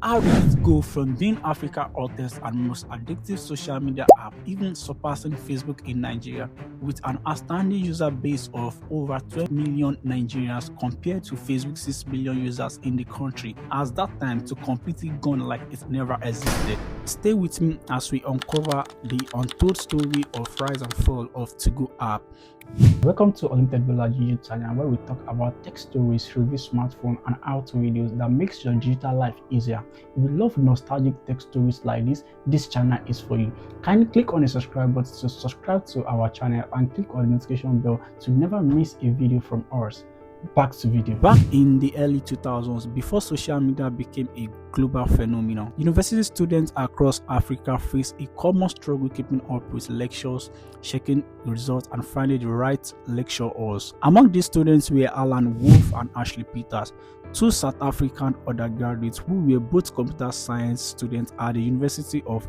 How did it go from being Africa's hottest and most addictive social media app, even surpassing Facebook in Nigeria, with an outstanding user base of over 12 million Nigerians compared to Facebook's 6 million users in the country, has that time to completely gone like it never existed? Stay with me as we uncover the untold story of rise and fall of To-Go app. Welcome to Unlimited Village YouTube channel, where we talk about tech stories, review smartphone and how-to videos that makes your digital life easier. If you love nostalgic tech stories like this channel is for you. Kindly click on the subscribe button to subscribe to our channel and click on the notification bell to never miss a video from us. Back to video. Back in the early 2000s, before social media became a global phenomenon, university students across Africa faced a common struggle keeping up with lectures, checking results, and finding the right lecture halls. Among these students were Alan Wolf and Ashley Peters, two South African undergraduates who were both computer science students at the University of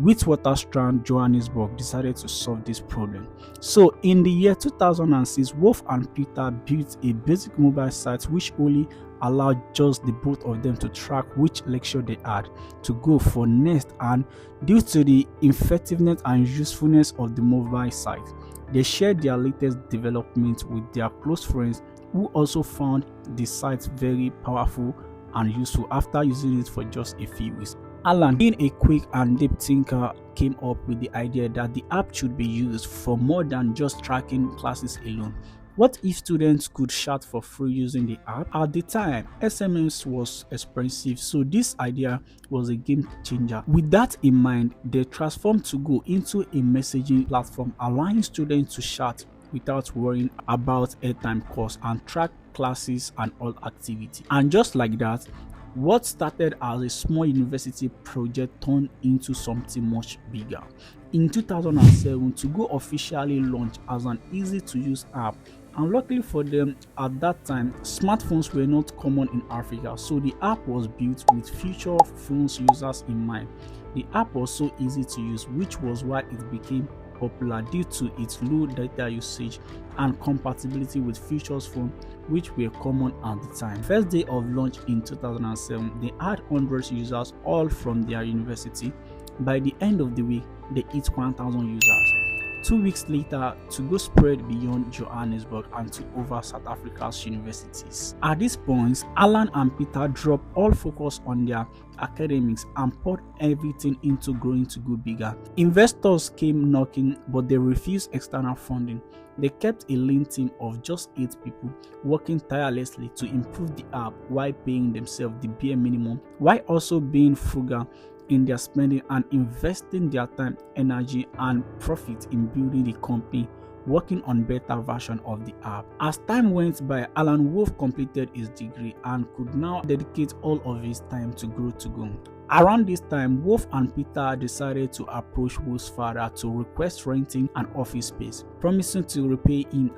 Witwatersrand, Johannesburg, decided to solve this problem. So in the year 2006, Wolf and Peter built a basic mobile site which only allowed just the both of them to track which lecture they had to go for next, and due to the effectiveness and usefulness of the mobile site, they shared their latest development with their close friends who also found the site very powerful and useful after using it for just a few weeks. Alan, being a quick and deep thinker, came up with the idea that the app should be used for more than just tracking classes alone. What if students could chat for free using the app? At the time, SMS was expensive, so this idea was a game changer. With that in mind, they transformed To-Go into a messaging platform, allowing students to chat without worrying about airtime costs and track classes and all activity. And just like that, what started as a small university project turned into something much bigger. In 2007, To-Go officially launched as an easy-to-use app, and luckily for them, at that time, smartphones were not common in Africa, so the app was built with future phones users in mind. The app was so easy to use, which was why it became popular due to its low data usage and compatibility with features phones which were common at the time. First day of launch in 2007, they had hundreds of users all from their university. By the end of the week, they hit 1,000 users. 2 weeks later, To-Go spread beyond Johannesburg and to over South Africa's universities. At this point, Alan and Peter dropped all focus on their academics and poured everything into growing To-Go bigger. Investors came knocking, but they refused external funding. They kept a lean team of just 8 people working tirelessly to improve the app while paying themselves the bare minimum, while also being frugal in their spending and investing their time, energy, and profit in building the company, working on better version of the app. As time went by, Alan Wolf completed his degree and could now dedicate all of his time to grow To-Go. Around this time, Wolf and Peter decided to approach Wolf's father to request renting an office space, promising to repay him.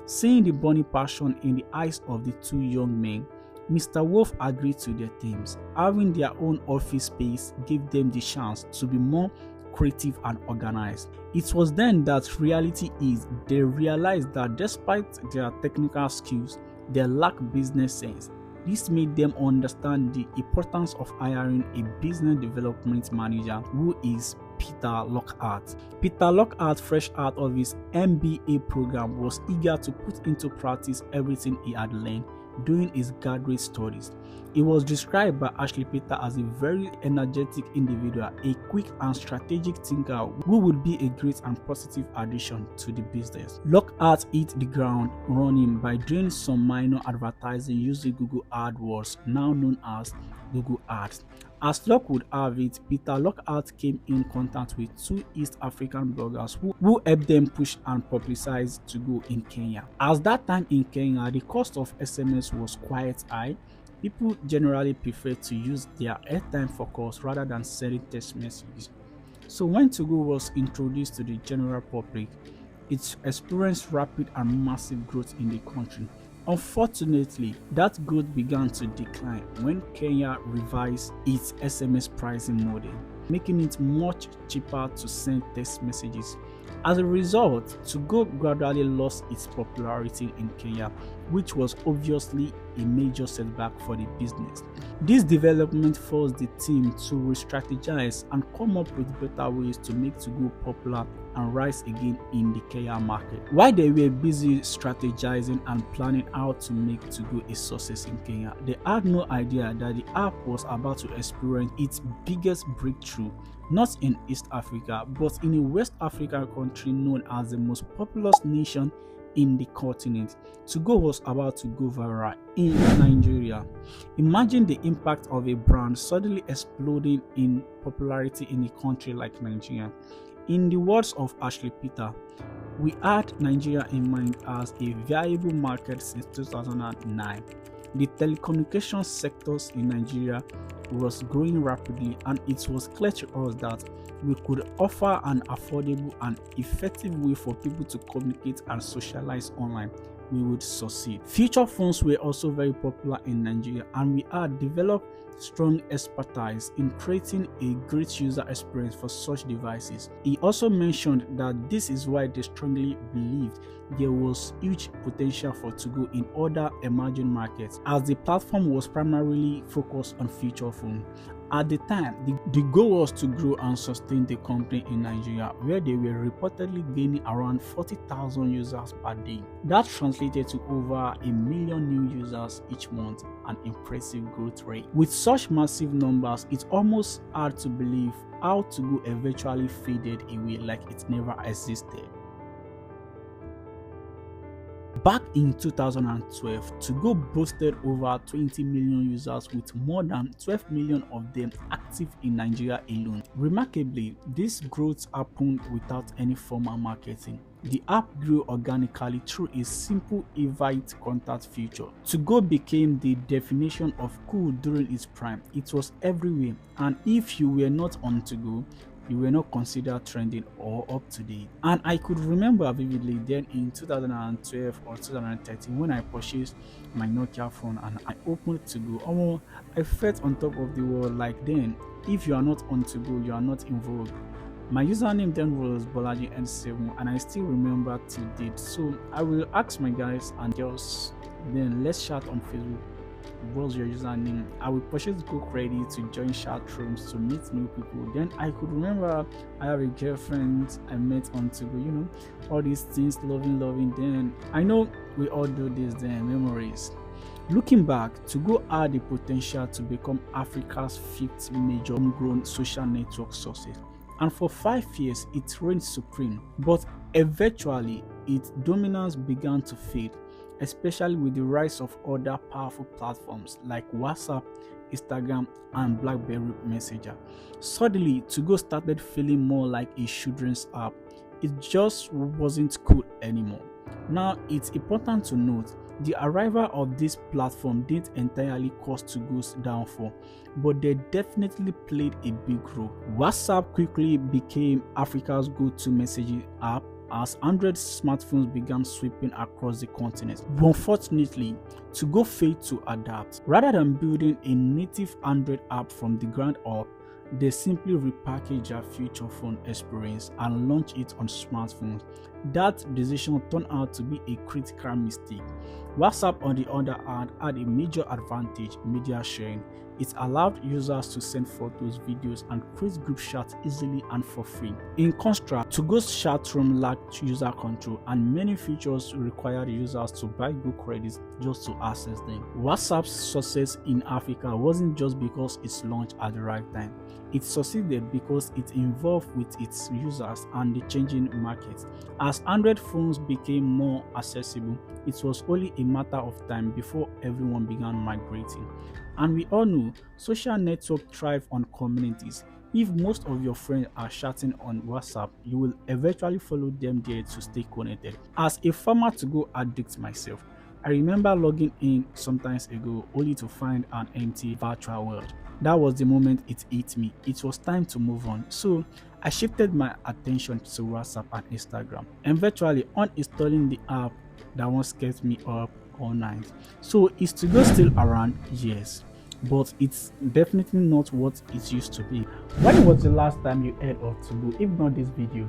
Seeing the burning passion in the eyes of the two young men, Mr. Wolf agreed to their terms. Having their own office space gave them the chance to be more creative and organized. It was then that reality is they realized that despite their technical skills, they lack business sense. This made them understand the importance of hiring a business development manager, who is Peter Lockhart. Peter Lockhart, fresh out of his MBA program, was eager to put into practice everything he had learned during his graduate studies. He was described by Ashley Peter as a very energetic individual, a quick and strategic thinker who would be a great and positive addition to the business. Lockhart hit the ground running by doing some minor advertising using Google AdWords, now known as Google Ads. As luck would have it, Peter Lockhart came in contact with two East African bloggers who helped them push and publicize To-Go in Kenya. As that time in Kenya, the cost of SMS was quite high. People generally preferred to use their airtime for calls rather than sending text messages. So when To-Go was introduced to the general public, it experienced rapid and massive growth in the country. Unfortunately, that growth began to decline when Kenya revised its SMS pricing model. making it much cheaper to send text messages. As a result, To Go gradually lost its popularity in Kenya, which was obviously a major setback for the business. This development forced the team to re-strategize and come up with better ways to make To Go popular and rise again in the Kenya market. While they were busy strategizing and planning how to make To Go a success in Kenya, they had no idea that the app was about to experience its biggest breakthrough, not in East Africa, but in a West African country known as the most populous nation in the continent. To Go was about to go viral in Nigeria. Imagine the impact of a brand suddenly exploding in popularity in a country like Nigeria. In the words of Ashley Peter, we had Nigeria in mind as a viable market since 2009. The telecommunications sectors in Nigeria was growing rapidly, and it was clear to us that we could offer an affordable and effective way for people to communicate and socialize online. We would succeed. Feature phones were also very popular in Nigeria, and we had developed strong expertise in creating a great user experience for such devices. He also mentioned that this is why they strongly believed there was huge potential for To Go in other emerging markets, as the platform was primarily focused on feature phone. At the time, the goal was to grow and sustain the company in Nigeria, where they were reportedly gaining around 40,000 users per day. That translated to over 1 million new users each month, an impressive growth rate. With such massive numbers, it's almost hard to believe how To Go eventually faded away like it never existed. Back in 2012, To Go boasted over 20 million users, with more than 12 million of them active in Nigeria alone. Remarkably, this growth happened without any formal marketing. The app grew organically through a simple invite contact feature. To Go became the definition of cool during its prime. It was everywhere, and if you were not on To Go, you were not considered trending or up to date. And I could remember vividly then in 2012 or 2013 when I purchased my Nokia phone and I opened To Go. Oh, I felt on top of the world. Like then, if you are not on To Go, you are not in vogue. My username then was Bolaji N7, and I still remember till date. So I will ask my guys and girls, then let's chat on Facebook. What's your username? I will purchase Go credit to join chatrooms to meet new people. Then I could remember I have a girlfriend I met on To Go, all these things, loving. Then I know we all do this, then memories. Looking back, To Go had the potential to become Africa's fifth major homegrown social network success. And for 5 years, it reigned supreme. But eventually, its dominance began to fade, especially with the rise of other powerful platforms like WhatsApp, Instagram, and BlackBerry Messenger. Suddenly, To Go started feeling more like a children's app. It just wasn't cool anymore. Now, it's important to note the arrival of this platform didn't entirely cause To Go's downfall, but they definitely played a big role. WhatsApp quickly became Africa's go-to messaging app as Android smartphones began sweeping across the continent. But unfortunately, To Go failed to adapt. Rather than building a native Android app from the ground up, they simply repackaged their feature phone experience and launched it on smartphones. That decision turned out to be a critical mistake. WhatsApp, on the other hand, had a major advantage: media sharing. It allowed users to send photos, videos, and create group chats easily and for free. In contrast, To Go's chat room lacked user control, and many features required users to buy Go credits just to access them. WhatsApp's success in Africa wasn't just because it's launched at the right time. It succeeded because it involved with its users and the changing market. As Android phones became more accessible, it was only a matter of time before everyone began migrating. And we all know social networks thrive on communities. If most of your friends are chatting on WhatsApp, you will eventually follow them there to stay connected. As a former To Go addict myself, I remember logging in sometimes ago only to find an empty virtual world. That was the moment it hit me. It was time to move on. So I shifted my attention to WhatsApp and Instagram, eventually uninstalling the app that once kept me up all night. So is To Go still around? Yes. but it's definitely not what it used to be. When was the last time you heard of 2go, if not this video?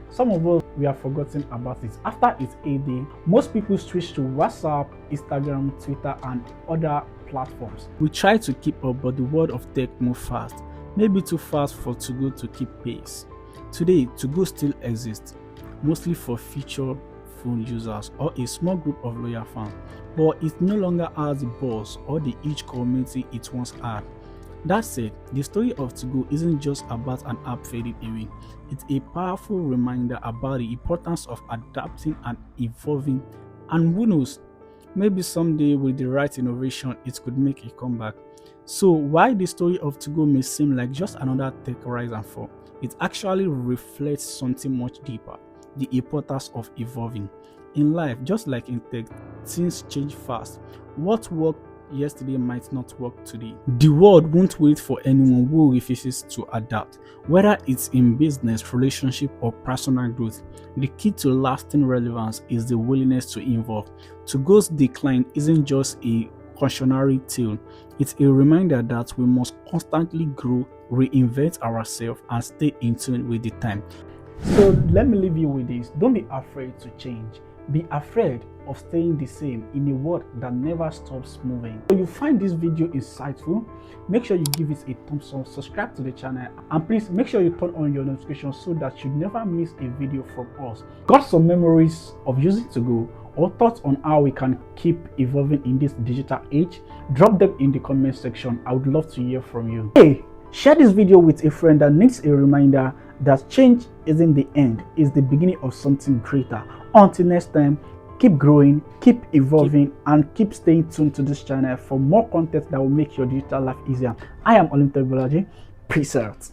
Some of us, we have forgotten about it. After its heyday, most people switched to WhatsApp, Instagram, Twitter, and other platforms. We try to keep up, but the world of tech moves fast. Maybe too fast for 2go to keep pace. Today, 2go still exists, mostly for feature phone users or a small group of loyal fans, but it no longer has the buzz or the huge community it once had. That said, the story of 2go isn't just about an app fading away. It's a powerful reminder about the importance of adapting and evolving, and who knows, maybe someday with the right innovation it could make a comeback. So while the story of 2go may seem like just another tech rise and fall, it actually reflects something much deeper: the importance of evolving. In life, just like in tech, things change fast. What worked yesterday might not work today. The world won't wait for anyone who refuses to adapt, whether it's in business, relationship, or personal growth. The key to lasting relevance is the willingness to evolve. 2go's decline isn't just a cautionary tale, it's a reminder that we must constantly grow, reinvent ourselves, and stay in tune with the time. So let me leave you with this: don't be afraid to change. Be afraid of staying the same in a world that never stops moving. If you find this video insightful, make sure you give it a thumbs up, subscribe to the channel, and please make sure you turn on your notifications so that you never miss a video from us. Got some memories of using 2go or thoughts on how we can keep evolving in this digital age? Drop them in the comment section. I would love to hear from you. Hey, share this video with a friend that needs a reminder that change isn't the end, it's the beginning of something greater. Until next time, keep growing, keep evolving, and keep staying tuned to this channel for more content that will make your digital life easier. I am Untold. Peace out.